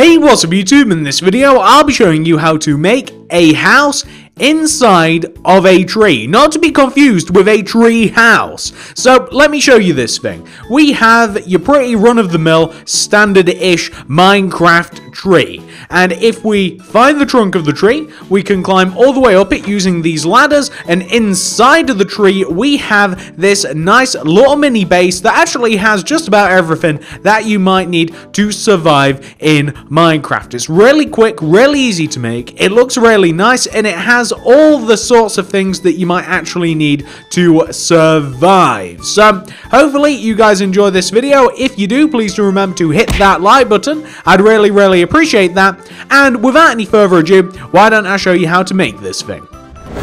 Hey, what's up YouTube? In this video, I'll be showing you how to make a house inside of a tree, not to be confused with a tree house. So let me show you this thing. We have your pretty run-of-the-mill, standard-ish Minecraft tree, and if we find the trunk of the tree, we can climb all the way up it using these ladders, and inside of the tree we have this nice little mini base that actually has just about everything that you might need to survive in Minecraft. It's really quick, really easy to make, it looks really nice, and it has all the sorts of things that you might actually need to survive. So hopefully you guys enjoy this video. If you do, please do remember to hit that like button. I'd really appreciate that. And without any further ado, why don't I show you how to make this thing?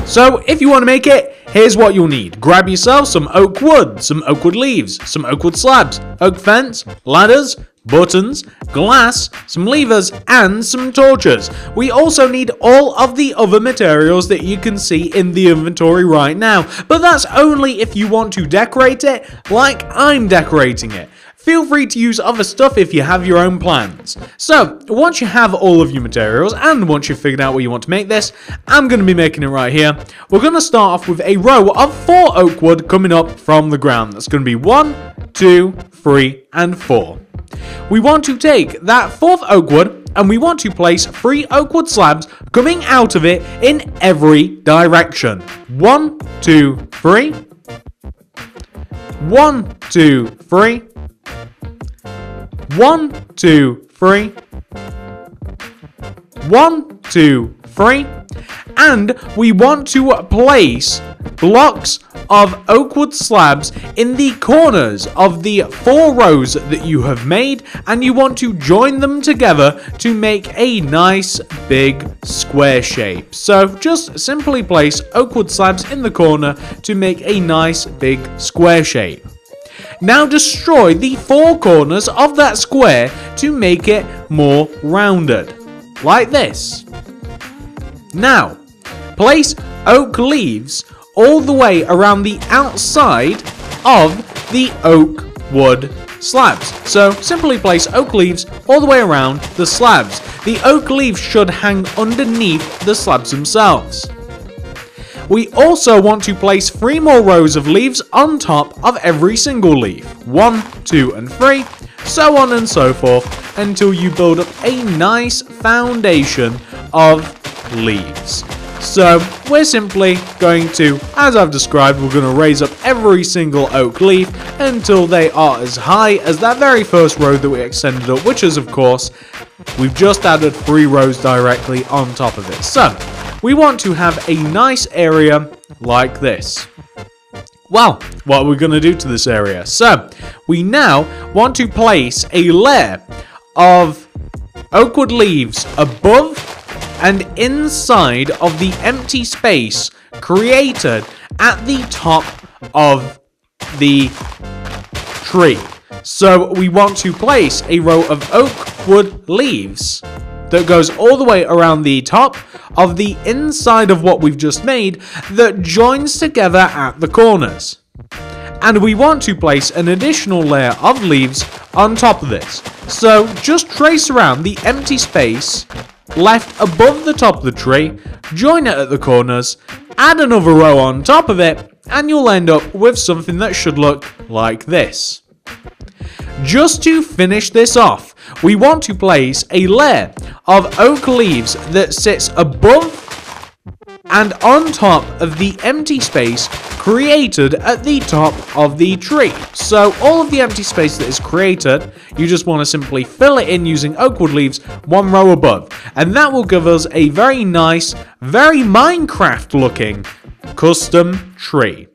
So if you want to make it, here's what you'll need. Grab yourself some oak wood, some oak wood leaves, some oak wood slabs, oak fence, ladders, buttons, glass, some levers, and some torches. We also need all of the other materials that you can see in the inventory right now, but that's only if you want to decorate it like I'm decorating it. Feel free to use other stuff if you have your own plans. So, once you have all of your materials, and once you've figured out what you want to make this, I'm going to be making it right here. We're going to start off with a row of 4 oak wood coming up from the ground. That's going to be 1, 2, 3, and 4. We want to take that 4th oak wood, and we want to place 3 oak wood slabs coming out of it in every direction. 1, 2, 3. 1, 2, 3. 1, 2, 3. 1, 2, 3. And we want to place blocks of oak wood slabs in the corners of the 4 rows that you have made, and you want to join them together to make a nice big square shape. So just simply place oak wood slabs in the corner to make a nice big square shape. Now destroy the 4 corners of that square to make it more rounded, like this. Now, place oak leaves all the way around the outside of the oak wood slabs. So simply place oak leaves all the way around the slabs. The oak leaves should hang underneath the slabs themselves. We also want to place 3 more rows of leaves on top of every single leaf. 1, 2, and 3, so on and so forth, until you build up a nice foundation of leaves. So we're simply going to, as I've described, we're going to raise up every single oak leaf until they are as high as that very first row that we extended up, which is, of course, we've just added 3 rows directly on top of it. So we want to have a nice area like this. Well, what are we going to do to this area? So we now want to place a layer of oak wood leaves above and inside of the empty space created at the top of the tree. So we want to place a row of oak wood leaves that goes all the way around the top of the inside of what we've just made that joins together at the corners. And we want to place an additional layer of leaves on top of this. So just trace around the empty space left above the top of the tree, join it at the corners, add another row on top of it, and you'll end up with something that should look like this. Just to finish this off, we want to place a layer of oak leaves that sits above and on top of the empty space created at the top of the tree. So all of the empty space that is created, you just want to simply fill it in using oak wood leaves 1 row above. And that will give us a very nice, very Minecraft looking custom tree.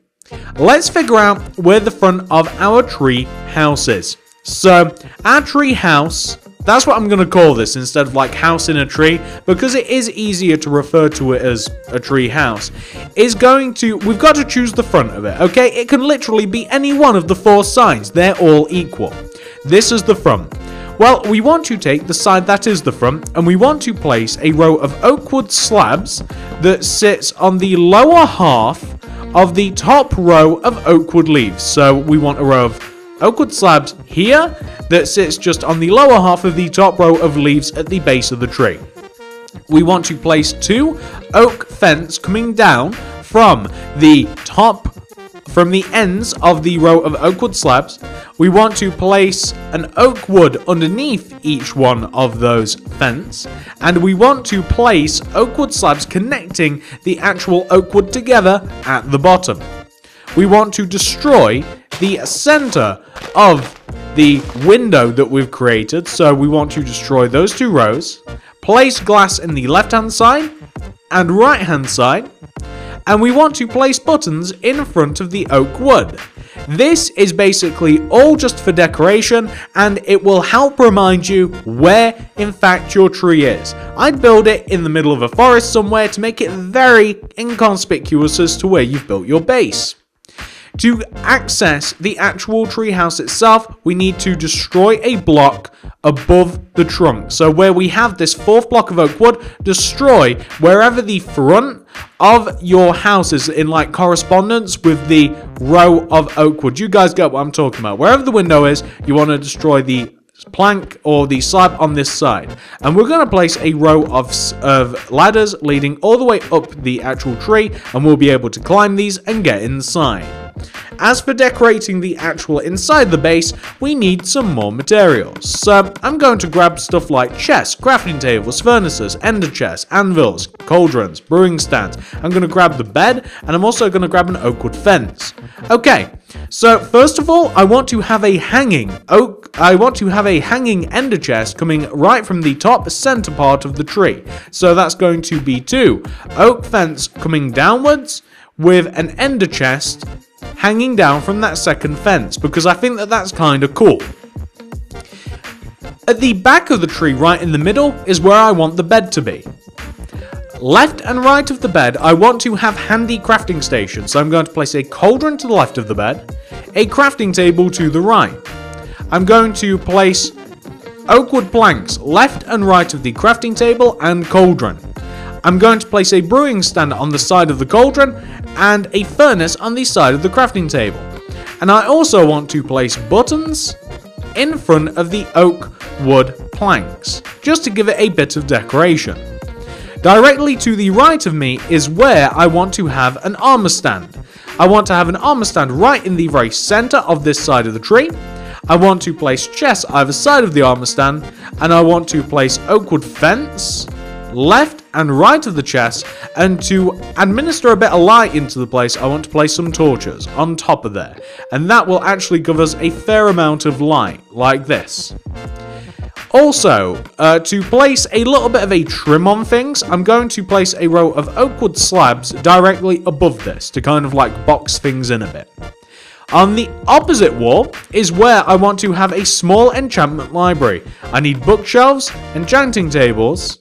Let's figure out where the front of our tree house is. So our tree house, that's what I'm going to call this instead of like house in a tree, because it is easier to refer to it as a tree house, is going to, we've got to choose the front of it, okay? It can literally be any one of the 4 sides, they're all equal. This is the front. Well, we want to take the side that is the front, and we want to place a row of oak wood slabs that sits on the lower half of the top row of oak wood leaves. So we want a row of oak wood slabs here that sits just on the lower half of the top row of leaves at the base of the tree. We want to place 2 oak fence coming down from the ends of the row of oak wood slabs. We want to place an oak wood underneath each one of those fence, and we want to place oak wood slabs connecting the actual oak wood together at the bottom. We want to destroy the center of the window that we've created, so we want to destroy those 2 rows, place glass in the left hand side and right hand side, and we want to place buttons in front of the oak wood. This is basically all just for decoration, and it will help remind you where in fact your tree is. I'd build it in the middle of a forest somewhere to make it very inconspicuous as to where you've built your base. To access the actual treehouse itself, we need to destroy a block above the trunk. So where we have this 4th block of oak wood, destroy wherever the front of your house is in like correspondence with the row of oak wood. You guys get what I'm talking about. Wherever the window is, you want to destroy the plank or the slab on this side, and we're going to place a row of ladders leading all the way up the actual tree, and we'll be able to climb these and get inside. As for decorating the actual inside the base, we need some more materials. So I'm going to grab stuff like chests, crafting tables, furnaces, ender chests, anvils, cauldrons, brewing stands. I'm going to grab the bed, and I'm also going to grab an oak wood fence. Okay, so first of all, I want to have a hanging ender chest coming right from the top center part of the tree. So that's going to be 2 oak fence coming downwards with an ender chest hanging down from that second fence, because I think that that's kind of cool. At the back of the tree, right in the middle, is where I want the bed to be. Left and right of the bed, I want to have handy crafting stations, so I'm going to place a cauldron to the left of the bed, a crafting table to the right. I'm going to place oak wood planks left and right of the crafting table and cauldron. I'm going to place a brewing stand on the side of the cauldron and a furnace on the side of the crafting table. And I also want to place buttons in front of the oak wood planks, just to give it a bit of decoration. Directly to the right of me is where I want to have an armor stand. I want to have an armor stand right in the very center of this side of the tree. I want to place chests either side of the armor stand, and I want to place oak wood fence left and right of the chest, and to administer a bit of light into the place, I want to place some torches on top of there, and that will actually give us a fair amount of light, like this. Also, to place a little bit of a trim on things, I'm going to place a row of oak wood slabs directly above this, to kind of like box things in a bit. On the opposite wall is where I want to have a small enchantment library. I need bookshelves, enchanting tables,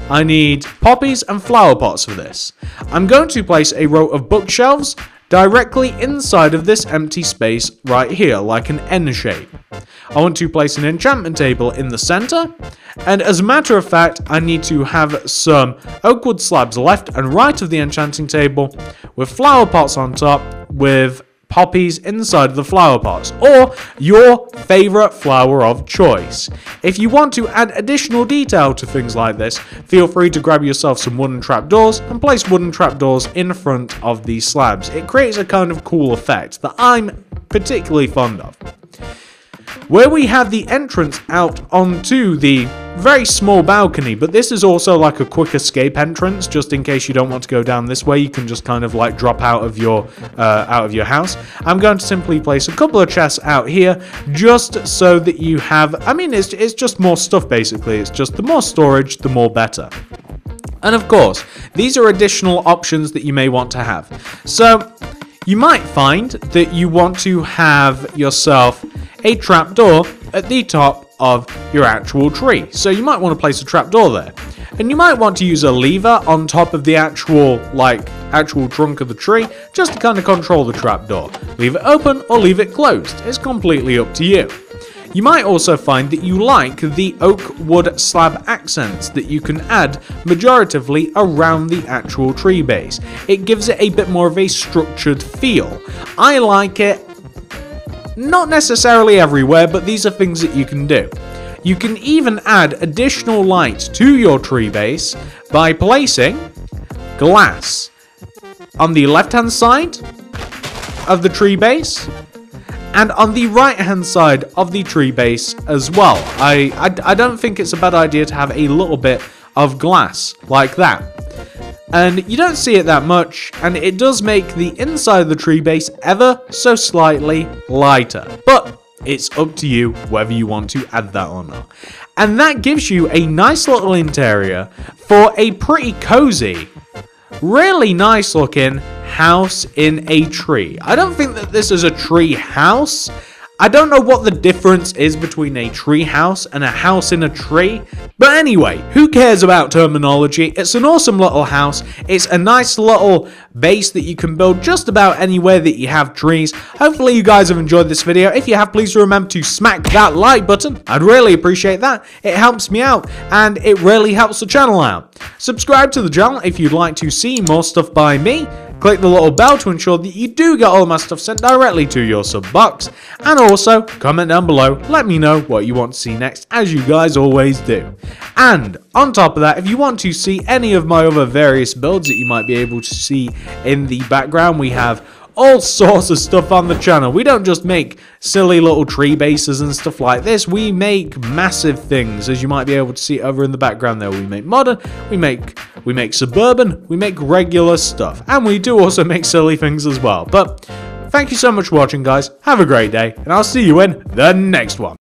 I need poppies and flower pots for this. I'm going to place a row of bookshelves directly inside of this empty space right here, like an N shape. I want to place an enchantment table in the center, and as a matter of fact, I need to have some oak wood slabs left and right of the enchanting table, with flower pots on top, with poppies inside of the flower pots, or your favorite flower of choice. If you want to add additional detail to things like this, feel free to grab yourself some wooden trapdoors and place wooden trapdoors in front of these slabs. It creates a kind of cool effect that I'm particularly fond of. Where we have the entrance out onto the very small balcony, but this is also like a quick escape entrance, just in case you don't want to go down this way, you can just kind of like drop out of your house. I'm going to simply place a couple of chests out here, just so that you have, I mean, it's just more stuff basically, it's just the more storage, the more better. And of course, these are additional options that you may want to have. So, you might find that you want to have yourself a trapdoor at the top of your actual tree. So you might want to place a trapdoor there. And you might want to use a lever on top of the actual trunk of the tree, just to kind of control the trapdoor. Leave it open or leave it closed. It's completely up to you. You might also find that you like the oak wood slab accents that you can add majoritively around the actual tree base. It gives it a bit more of a structured feel. I like it Not necessarily everywhere, but these are things that you can do. You can even add additional light to your tree base by placing glass on the left-hand side of the tree base and on the right-hand side of the tree base as well. I don't think it's a bad idea to have a little bit of glass like that. And you don't see it that much, and it does make the inside of the tree base ever so slightly lighter. But it's up to you whether you want to add that or not. And that gives you a nice little interior for a pretty cozy, really nice looking house in a tree. I don't think that this is a tree house. I don't know what the difference is between a tree house and a house in a tree. But anyway, who cares about terminology? It's an awesome little house. It's a nice little base that you can build just about anywhere that you have trees. Hopefully you guys have enjoyed this video. If you have, please remember to smack that like button. I'd really appreciate that. It helps me out and it really helps the channel out. Subscribe to the channel if you'd like to see more stuff by me. Click the little bell to ensure that you do get all of my stuff sent directly to your sub box. And also, comment down below, let me know what you want to see next, as you guys always do. And on top of that, if you want to see any of my other various builds that you might be able to see in the background, we have all sorts of stuff on the channel. We don't just make silly little tree bases and stuff like this. We make massive things, as you might be able to see over in the background there. We make modern, we make suburban, we make regular stuff, and we do also make silly things as well. But thank you so much for watching, guys. Have a great day, and I'll see you in the next one.